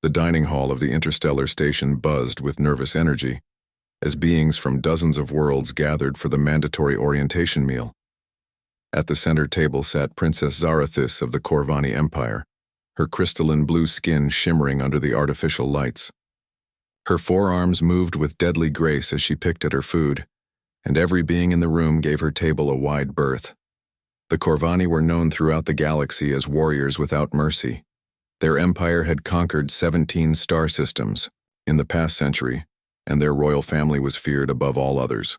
The dining hall of the interstellar station buzzed with nervous energy, as beings from dozens of worlds gathered for the mandatory orientation meal. At the center table sat Princess Zarathis of the Corvani Empire, her crystalline blue skin shimmering under the artificial lights. Her forearms moved with deadly grace as she picked at her food, and every being in the room gave her table a wide berth. The Corvani were known throughout the galaxy as warriors without mercy. Their empire had conquered 17 star systems in the past century, and their royal family was feared above all others.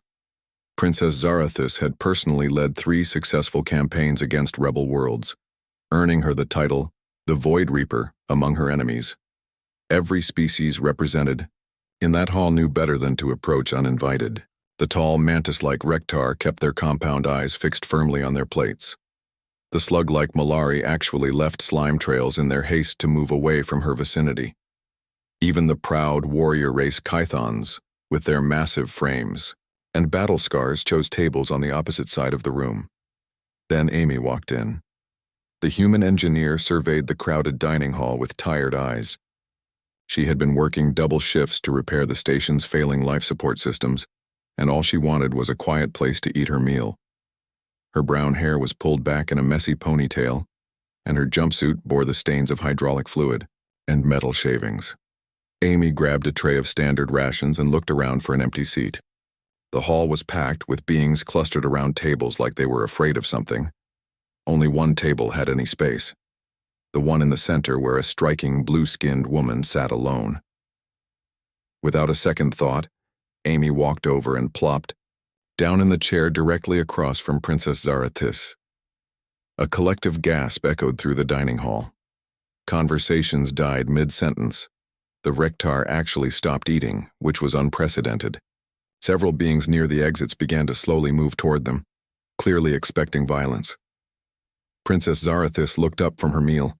Princess Zarathis had personally led 3 successful campaigns against rebel worlds, earning her the title, the Void Reaper, among her enemies. Every species represented in that hall knew better than to approach uninvited. The tall, mantis-like Rektar kept their compound eyes fixed firmly on their plates. The slug-like Malari actually left slime trails in their haste to move away from her vicinity. Even the proud warrior race Kythons, with their massive frames and battle scars, chose tables on the opposite side of the room. Then Amy walked in. The human engineer surveyed the crowded dining hall with tired eyes. She had been working double shifts to repair the station's failing life support systems, and all she wanted was a quiet place to eat her meal. Her brown hair was pulled back in a messy ponytail, and her jumpsuit bore the stains of hydraulic fluid and metal shavings. Amy grabbed a tray of standard rations and looked around for an empty seat. The hall was packed with beings clustered around tables like they were afraid of something. Only one table had any space, the one in the center where a striking blue-skinned woman sat alone. Without a second thought, Amy walked over and plopped down in the chair directly across from Princess Zarathis. A collective gasp echoed through the dining hall. Conversations died mid-sentence. The Rektar actually stopped eating, which was unprecedented. Several beings near the exits began to slowly move toward them, clearly expecting violence. Princess Zarathis looked up from her meal,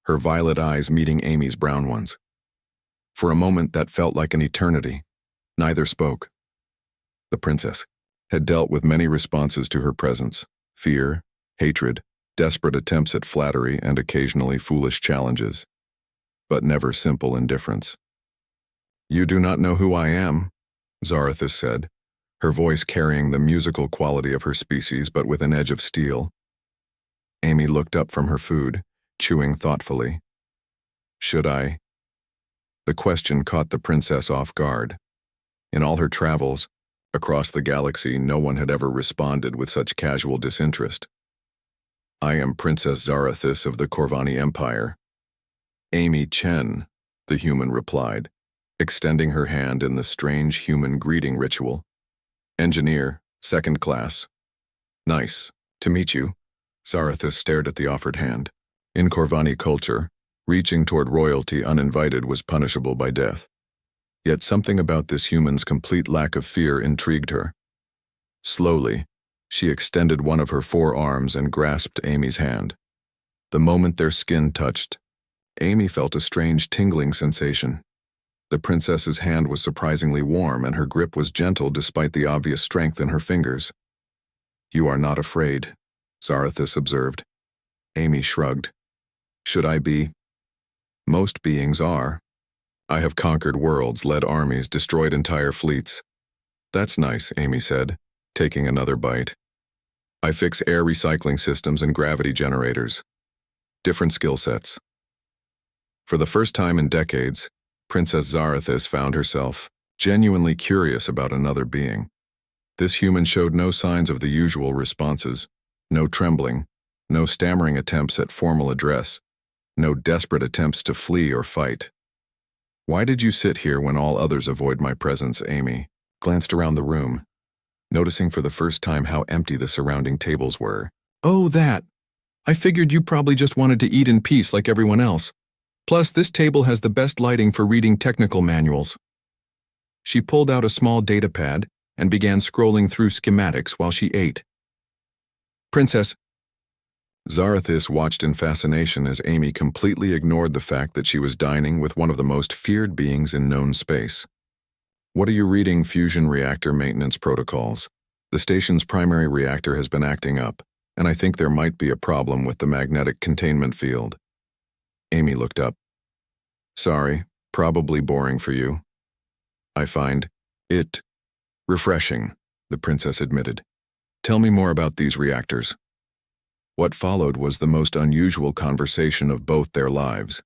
her violet eyes meeting Amy's brown ones. For a moment that felt like an eternity. Neither spoke. The princess had dealt with many responses to her presence: fear, hatred, desperate attempts at flattery, and occasionally foolish challenges. But never simple indifference. "You do not know who I am," Zarathis said, her voice carrying the musical quality of her species but with an edge of steel. Amy looked up from her food, chewing thoughtfully. "Should I?" The question caught the princess off guard. In all her travels across the galaxy, no one had ever responded with such casual disinterest. "I am Princess Zarathis of the Corvani Empire." "Amy Chen," the human replied, extending her hand in the strange human greeting ritual. "Engineer, second class." "Nice to meet you." Zarathis stared at the offered hand. In Corvani culture, reaching toward royalty uninvited was punishable by death. Yet something about this human's complete lack of fear intrigued her. Slowly, she extended one of her 4 arms and grasped Amy's hand. The moment their skin touched, Amy felt a strange tingling sensation. The princess's hand was surprisingly warm, and her grip was gentle despite the obvious strength in her fingers. "You are not afraid," Zarathis observed. Amy shrugged. "Should I be? Most beings are. I have conquered worlds, led armies, destroyed entire fleets." "That's nice," Amy said, taking another bite. "I fix air recycling systems and gravity generators. Different skill sets." For the first time in decades, Princess Zarathis found herself genuinely curious about another being. This human showed no signs of the usual responses, no trembling, no stammering attempts at formal address, no desperate attempts to flee or fight. "Why did you sit here when all others avoid my presence?" Amy glanced around the room, noticing for the first time how empty the surrounding tables were. "Oh, that! I figured you probably just wanted to eat in peace like everyone else. Plus, this table has the best lighting for reading technical manuals." She pulled out a small data pad and began scrolling through schematics while she ate. "Princess." Zarathis watched in fascination as Amy completely ignored the fact that she was dining with one of the most feared beings in known space. "What are you reading? Fusion reactor maintenance protocols. The station's primary reactor has been acting up, and I think there might be a problem with the magnetic containment field." Amy looked up. Sorry, probably boring for you. I find it refreshing, the princess admitted. Tell me more about these reactors. What followed was the most unusual conversation of both their lives.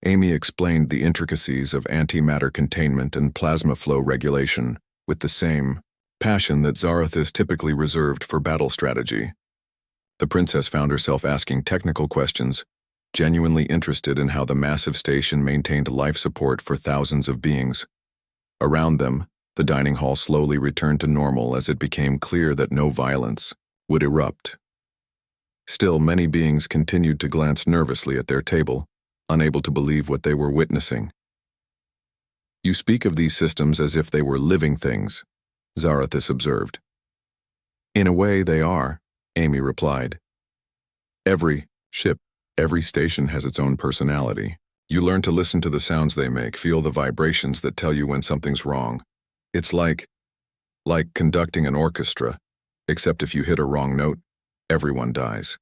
Amy explained the intricacies of antimatter containment and plasma flow regulation with the same passion that Zarathus typically reserved for battle strategy. The princess found herself asking technical questions, genuinely interested in how the massive station maintained life support for thousands of beings. Around them, the dining hall slowly returned to normal as it became clear that no violence would erupt. Still, many beings continued to glance nervously at their table, unable to believe what they were witnessing. You speak of these systems as if they were living things, Zarathus observed. In a way they are, Amy replied. Every ship, every station has its own personality. You learn to listen to the sounds they make, feel the vibrations that tell you when something's wrong. It's like conducting an orchestra, except if you hit a wrong note, everyone dies.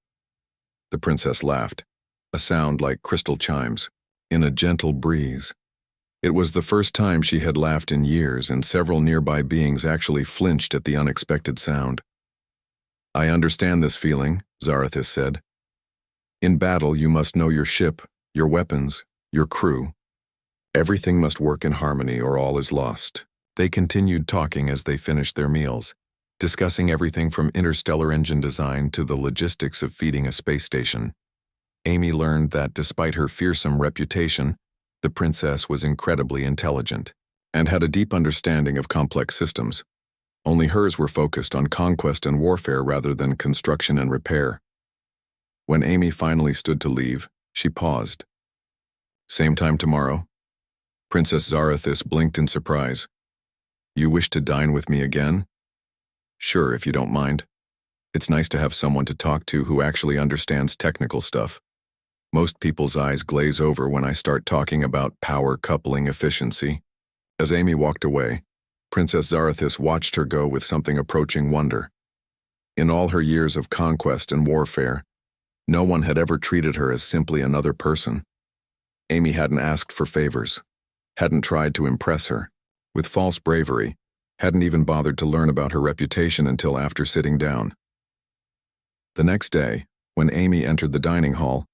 The princess laughed, a sound like crystal chimes, in a gentle breeze. It was the first time she had laughed in years, and several nearby beings actually flinched at the unexpected sound. I understand this feeling, Zarathus said. In battle, you must know your ship, your weapons, your crew. Everything must work in harmony or all is lost. They continued talking as they finished their meals, discussing everything from interstellar engine design to the logistics of feeding a space station. Amy learned that despite her fearsome reputation, the princess was incredibly intelligent and had a deep understanding of complex systems. Only hers were focused on conquest and warfare rather than construction and repair. When Amy finally stood to leave, she paused. Same time tomorrow? Princess Zarathus blinked in surprise. You wish to dine with me again? Sure, if you don't mind. It's nice to have someone to talk to who actually understands technical stuff. Most people's eyes glaze over when I start talking about power coupling efficiency. As Amy walked away, Princess Zarathus watched her go with something approaching wonder. In all her years of conquest and warfare, no one had ever treated her as simply another person. Amy hadn't asked for favors, hadn't tried to impress her, with false bravery, hadn't even bothered to learn about her reputation until after sitting down. The next day, when Amy entered the dining hall,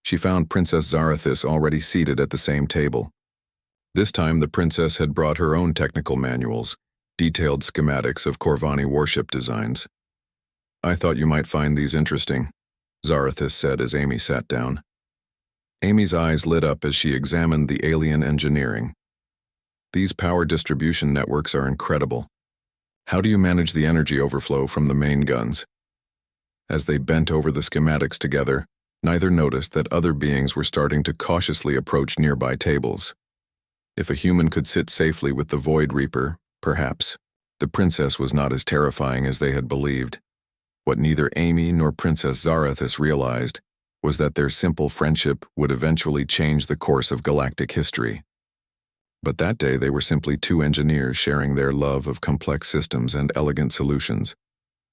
she found Princess Zarathus already seated at the same table. This time the princess had brought her own technical manuals, detailed schematics of Corvani warship designs. I thought you might find these interesting, Zarathus said as Amy sat down. Amy's eyes lit up as she examined the alien engineering. These power distribution networks are incredible. How do you manage the energy overflow from the main guns? As they bent over the schematics together, neither noticed that other beings were starting to cautiously approach nearby tables. If a human could sit safely with the Void Reaper, perhaps, the princess was not as terrifying as they had believed. What neither Amy nor Princess Zarathus realized was that their simple friendship would eventually change the course of galactic history. But that day they were simply two engineers sharing their love of complex systems and elegant solutions,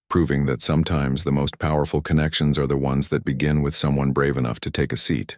proving that sometimes the most powerful connections are the ones that begin with someone brave enough to take a seat.